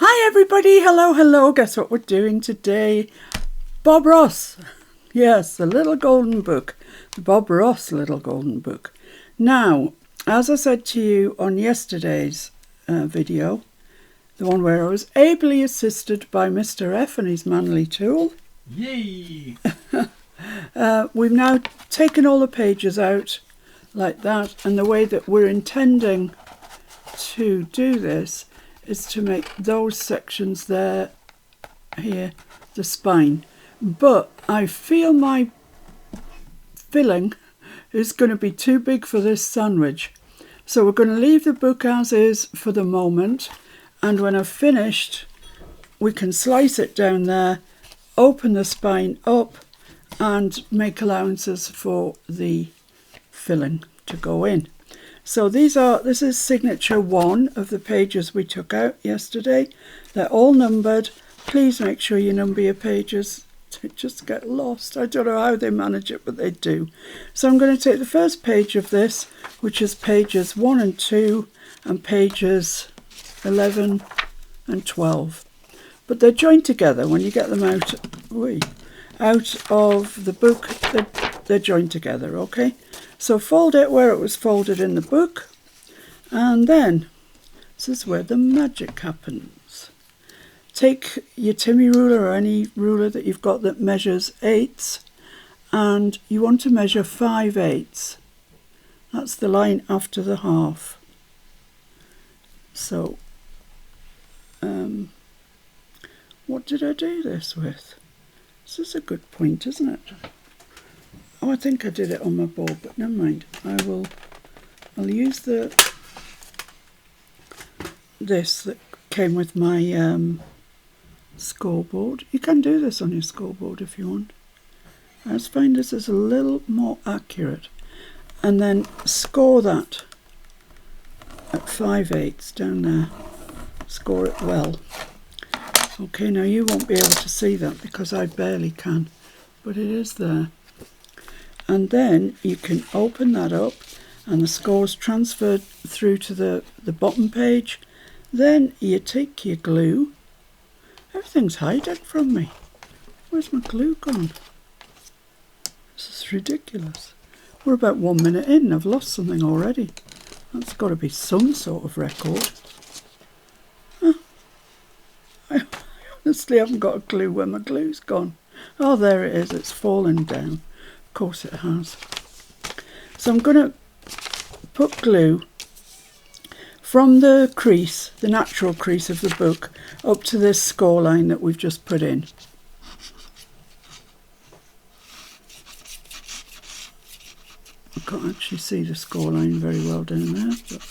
Hi everybody, hello. Guess what we're doing today? Bob Ross. Yes, the little golden book. The Bob Ross little golden book. Now, as I said to you on yesterday's video, the one where I was ably assisted by Mr. F and his manly tool. Yay! We've now taken all the pages out like that, and the way that we're intending to do this is to make those sections there, here, the spine. But I feel my filling is going to be too big for this sandwich. So we're going to leave the book as is for the moment, and when I've finished, we can slice it down there, open the spine up, and make allowances for the filling to go in. So this is signature 1 of the pages we took out yesterday. They're all numbered. Please make sure you number your pages to just get lost. I don't know how they manage it, but they do. So I'm going to take the first page of this, which is pages 1 and 2 and pages 11 and 12. But they're joined together when you get them out of the book. They're joined together, okay? So fold it where it was folded in the book, and then this is where the magic happens. Take your Timmy ruler or any ruler that you've got that measures 8ths, and you want to measure 5/8. That's the line after the half. So what did I do this with? This is a good point, isn't it? Oh, I think I did it on my board, but never mind. I'll use this that came with my scoreboard. You can do this on your scoreboard if you want. I just find this is a little more accurate. And then score that at 5/8 down there. Score it well. Okay, now you won't be able to see that because I barely can, but it is there. And then you can open that up and the score's transferred through to the bottom page. Then you take your glue. Everything's hiding from me. Where's my glue gone? This is ridiculous. We're about 1 minute in. I've lost something already. That's got to be some sort of record. I honestly haven't got a clue where my glue's gone. Oh, there it is. It's fallen down. Of course it has. So I'm going to put glue from the crease, the natural crease of the book, up to this score line that we've just put in. I can't actually see the score line very well down there, but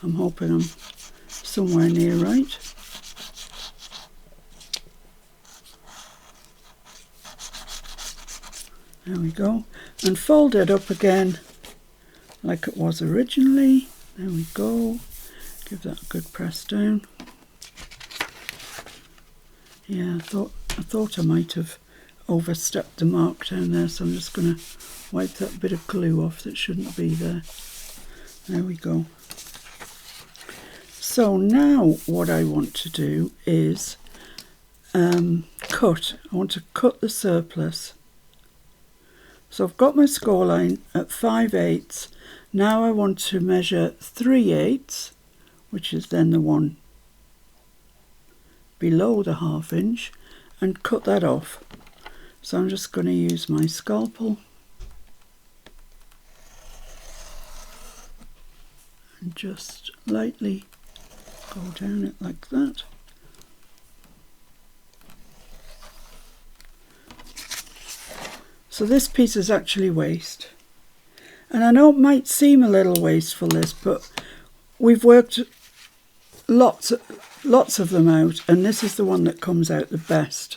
I'm hoping I'm somewhere near right. There we go. And fold it up again like it was originally. There we go. Give that a good press down. Yeah, I thought I might have overstepped the mark down there, so I'm just going to wipe that bit of glue off that shouldn't be there. There we go. So now what I want to do is cut. I want to cut the surplus. So I've got my score line at 5/8. Now I want to measure 3/8, which is then the one below the 1/2 inch, and cut that off. So I'm just going to use my scalpel and just lightly go down it like that. So this piece is actually waste. And I know it might seem a little wasteful, this, but we've worked lots of them out, and this is the one that comes out the best.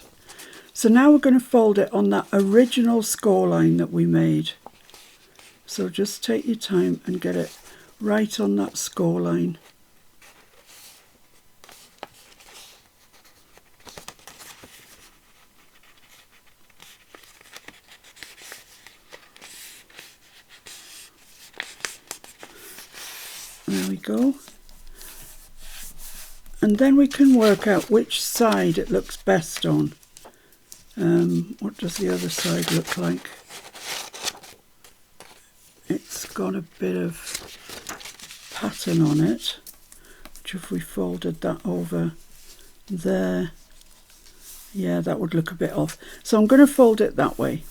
So now we're going to fold it on that original score line that we made. So just take your time and get it right on that score line. There we go. And and then we can work out which side it looks best on. What does the other side look like? It's got a bit of pattern on it, which if we folded that over there, yeah, that would look a bit off. So I'm going to fold it that way.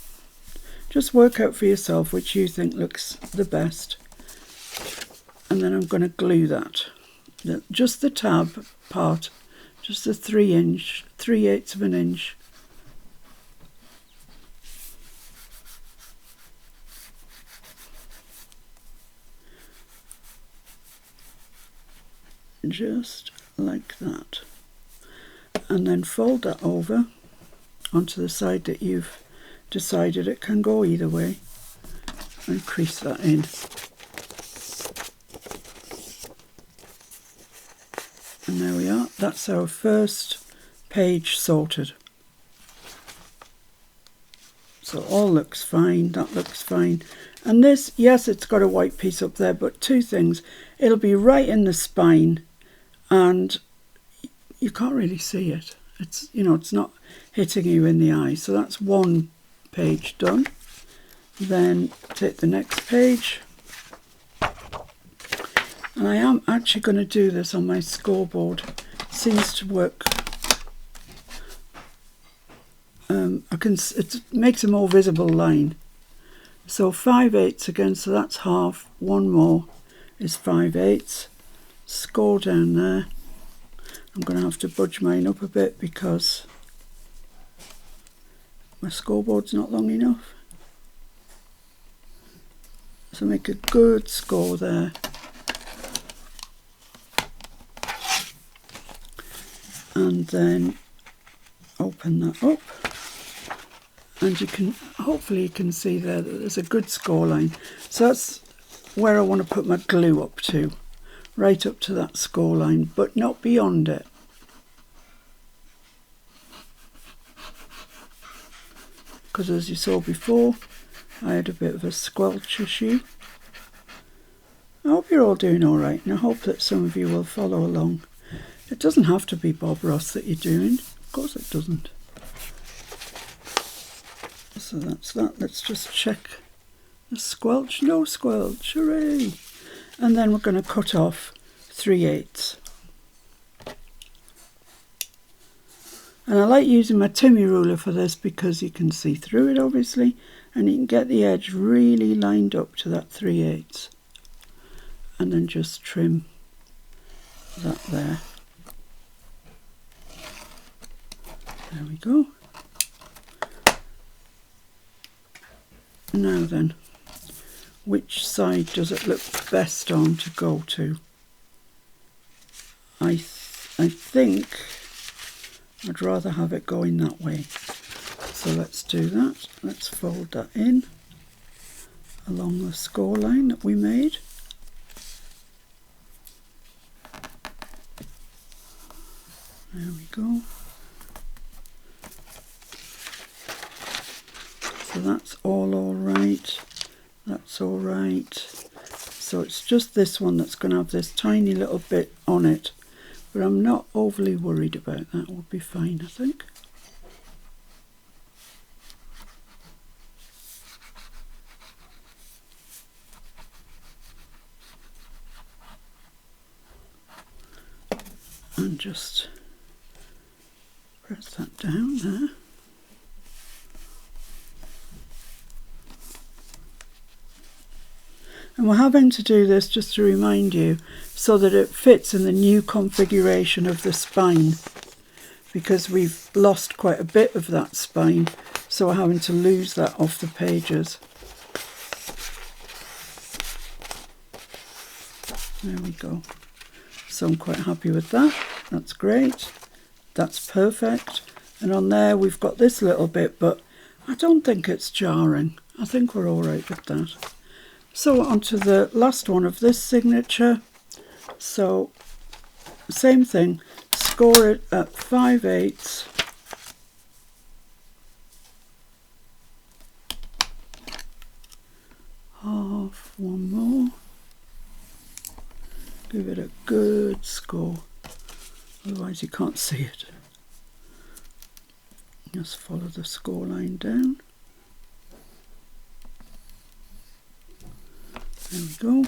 Just work out for yourself which you think looks the best. And then I'm going to glue that. Just the tab part, just the 3/8 of an inch. Just like that. And then fold that over onto the side that you've decided it can go either way, and crease that in. And there we are, that's our first page sorted. So all looks fine, that looks fine. And this, yes, it's got a white piece up there, but two things. It'll be right in the spine and you can't really see it. It's, you know, it's not hitting you in the eye. So that's one page done. Then take the next page. And I am actually going to do this on my scoreboard. It seems to work. It makes a more visible line. So 5/8 again, so that's half. One more is 5/8. Score down there. I'm going to have to budge mine up a bit because my scoreboard's not long enough. So make a good score there. And then open that up. And you can, hopefully you can see there that there's a good score line. So that's where I want to put my glue up to. Right up to that score line, but not beyond it. Because as you saw before, I had a bit of a squelch issue. I hope you're all doing all right, and I hope that some of you will follow along. It doesn't have to be Bob Ross that you're doing. Of course it doesn't. So that's that. Let's just check the squelch. No squelch. Hooray! And then we're going to cut off 3/8. And I like using my Timmy ruler for this because you can see through it obviously, and you can get the edge really lined up to that 3/8. And then just trim that there. There we go. Now then, which side does it look best on to go to? I think I'd rather have it going that way. So let's do that. Let's fold that in along the score line that we made. There we go. So that's all right. That's all right. So it's just this one that's going to have this tiny little bit on it. But I'm not overly worried about that. We'll be fine, I think. And just press that down there. And we're having to do this, just to remind you, so that it fits in the new configuration of the spine, because we've lost quite a bit of that spine, so we're having to lose that off the pages. There we go. So I'm quite happy with that. That's great. That's perfect. And on there we've got this little bit, but I don't think it's jarring. I think we're all right with that. So on to the last one of this signature. So same thing, score it at 5/8. Half, one more. Give it a good score. otherwise you can't see it. Just follow the score line down. There we go.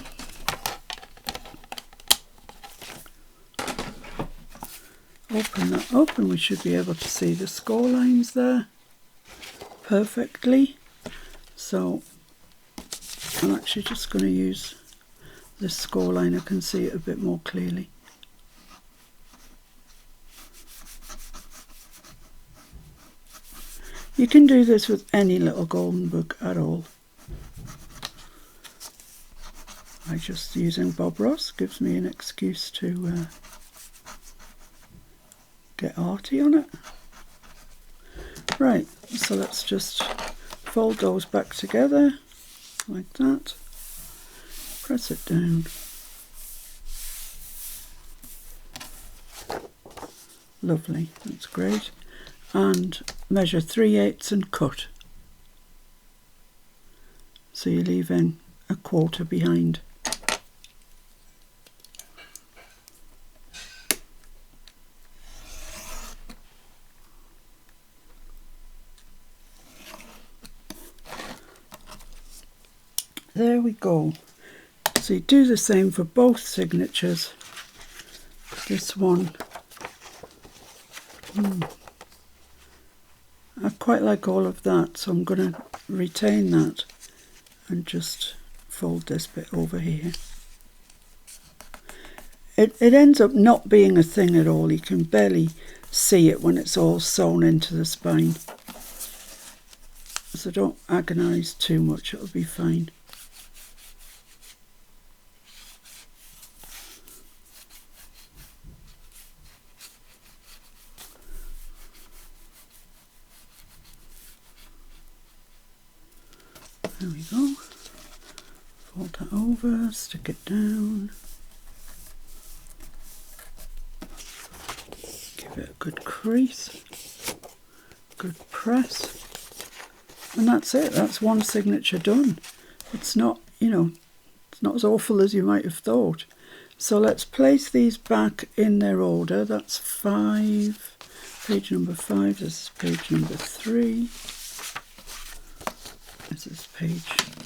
Open that up and we should be able to see the score lines there perfectly. So I'm actually just going to use this score line. I can see it a bit more clearly. You can do this with any little golden book at all. I just using Bob Ross gives me an excuse to get arty on it. Right, so let's just fold those back together like that. Press it down. Lovely, that's great. And measure 3/8 and cut. So you're leaving a quarter behind. There we go. So you do the same for both signatures. This one, I quite like all of that, so I'm going to retain that and just fold this bit over here. It ends up not being a thing at all. You can barely see it when it's all sewn into the spine. So don't agonise too much, it'll be fine. There we go. Fold that over, stick it down. Give it a good crease, good press. And that's it, that's one signature done. It's not, it's not as awful as you might have thought. So let's place these back in their order. That's 5, page number 5, this is page number 3. This is page,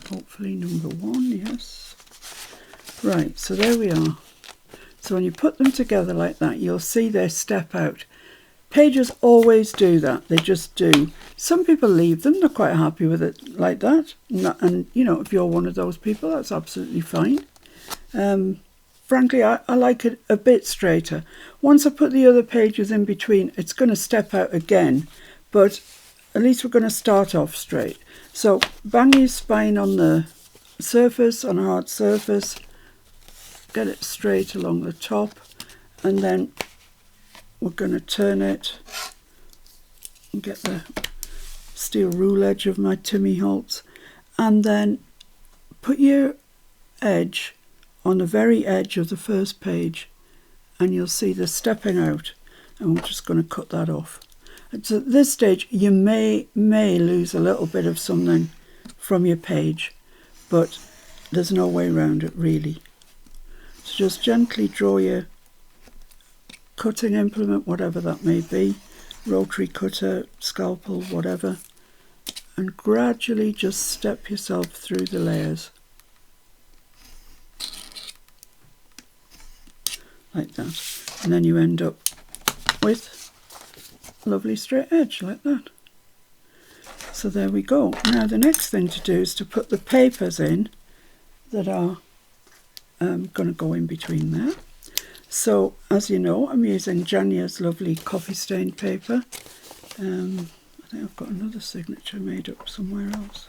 hopefully, number 1, yes. Right, so there we are. So when you put them together like that, you'll see they step out. Pages always do that, they just do. Some people leave them, they're quite happy with it like that. And if you're one of those people, that's absolutely fine. Frankly, I like it a bit straighter. Once I put the other pages in between, it's going to step out again, but at least we're going to start off straight. So bang your spine on the surface, on a hard surface, get it straight along the top, and then we're going to turn it and get the steel rule edge of my Timmy Holtz, and then put your edge on the very edge of the first page, and you'll see the stepping out, and we're just going to cut that off. So at this stage you may lose a little bit of something from your page, but there's no way around it really. So just gently draw your cutting implement, whatever that may be, rotary cutter, scalpel, whatever, and gradually just step yourself through the layers like that, and then you end up with a lovely straight edge like that. So there we go. Now the next thing to do is to put the papers in that are going to go in between there. So as you know, I'm using Janya's lovely coffee stained paper. I think I've got another signature made up somewhere else.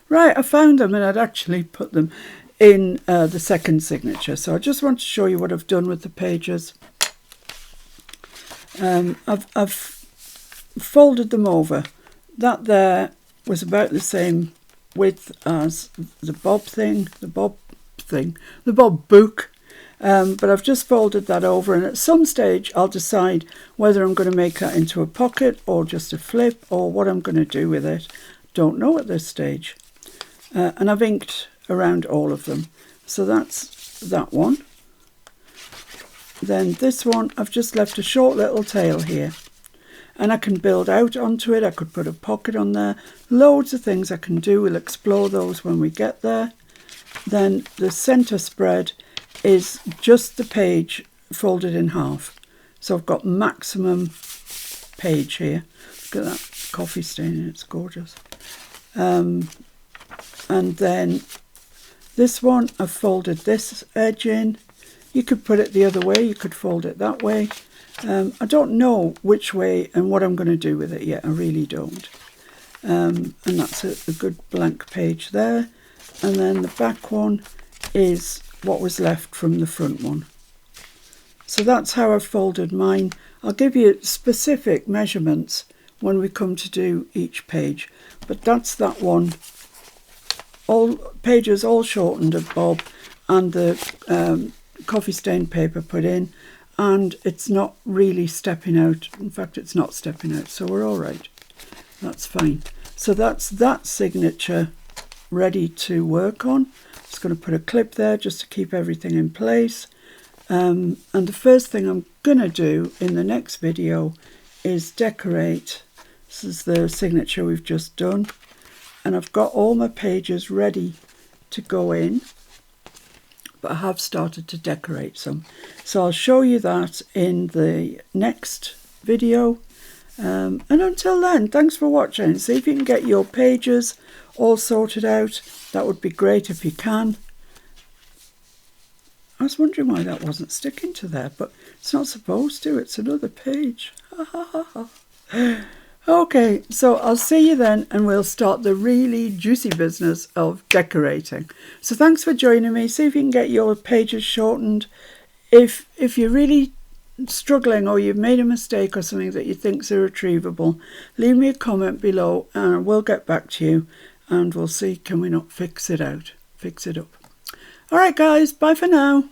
Right, I found them, and I'd actually put them in the second signature. So I just want to show you what I've done with the pages. I've folded them over. That there was about the same width as the Bob book, but I've just folded that over, and at some stage I'll decide whether I'm going to make that into a pocket or just a flip, or what I'm going to do with it. Don't know at this stage. And I've inked around all of them. So that's that one. Then this one, I've just left a short little tail here. And I can build out onto it. I could put a pocket on there. Loads of things I can do. We'll explore those when we get there. Then the centre spread is just the page folded in half. So I've got maximum page here. Look at that coffee stain, it's gorgeous. And then this one, I've folded this edge in. You could put it the other way, you could fold it that way. I don't know which way and what I'm going to do with it yet, I really don't. And that's a good blank page there. And then the back one is what was left from the front one. So that's how I've folded mine. I'll give you specific measurements when we come to do each page. But that's that one. All pages all shortened of Bob and the coffee stained paper put in. And it's not really stepping out. In fact, it's not stepping out, so we're all right. That's fine. So that's that signature ready to work on. Just going to put a clip there just to keep everything in place. And the first thing I'm going to do in the next video is decorate. This is the signature we've just done. And I've got all my pages ready to go in. But I have started to decorate some. So I'll show you that in the next video. And until then, thanks for watching. See if you can get your pages all sorted out. That would be great if you can. I was wondering why that wasn't sticking to there, but it's not supposed to. It's another page. Okay, so I'll see you then, and we'll start the really juicy business of decorating. So thanks for joining me. See if you can get your pages shortened. If you're really struggling or you've made a mistake or something that you think's irretrievable, leave me a comment below and we'll get back to you and we'll see, can we not fix it out, fix it up. All right, guys, bye for now.